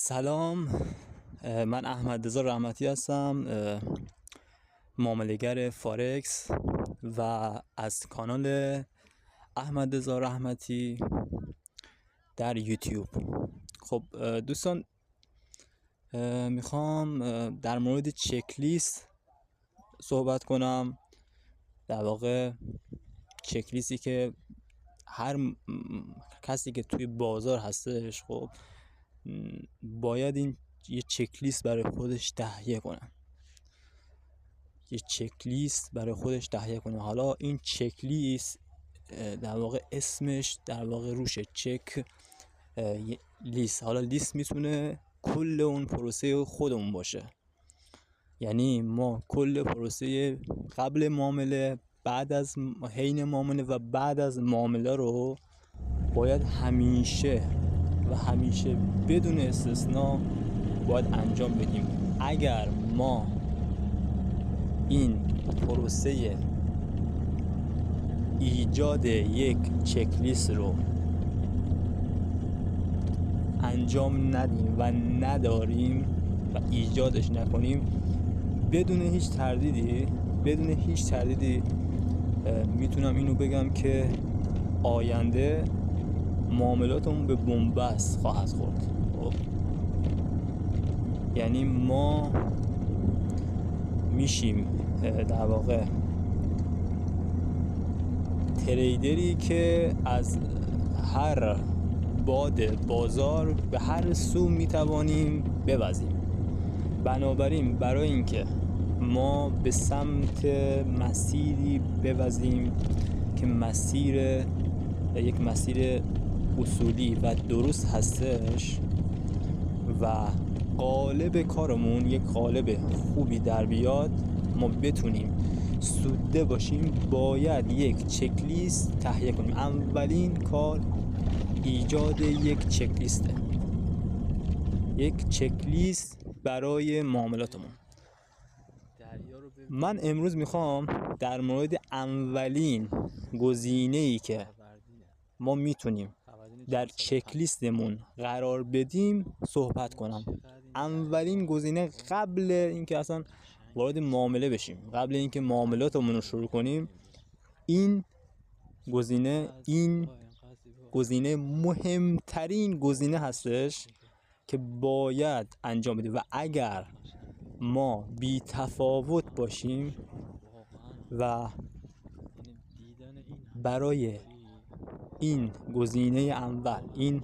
سلام، من احمد رضا رحمتی هستم، معامله‌گر فارکس و از کانال احمد رضا رحمتی در یوتیوب. خب دوستان، میخوام در مورد چک لیست صحبت کنم. در واقع چک لیستی که هر کسی که توی بازار هستش خب باید یه چک لیست برای خودش تهیه کنه. حالا این چک لیست در واقع اسمش در واقع روشه، چک لیست. حالا لیست میتونه کل اون پروسه خودمون باشه، یعنی ما کل پروسه قبل معامله، بعد از حین معامله و بعد از معامله رو باید همیشه بدون استثنا باید انجام بدیم. اگر ما این پروسه ایجاد یک چک لیست رو انجام ندیم و نداریم و ایجادش نکنیم، بدون هیچ تردیدی میتونم اینو بگم که آینده معاملاتمون به بنبست خواهد خورد. یعنی ما میشیم در واقع تریدری که از هر باد بازار به هر سو میتوانیم بوزیم. بنابراین برای اینکه ما به سمت مسیری بوزیم که یک مسیر اصولی و درست هستش و قالب کارمون یک قالب خوبی در بیاد، ما بتونیم سوده باشیم، باید یک چک لیست تهیه کنیم. اولین کار ایجاد یک چک لیسته، یک چک لیست برای معاملاتمون. من امروز میخوام در مورد اولین گزینه‌ای که ما میتونیم در چک لیستمون قرار بدیم صحبت کنم. اولین گزینه قبل اینکه اصلا وارد معامله بشیم، قبل اینکه معاملاتمون رو شروع کنیم، این گزینه مهمترین گزینه هستش که باید انجام بدیم. و اگر ما بی تفاوت باشیم و برای این گزینه اول، این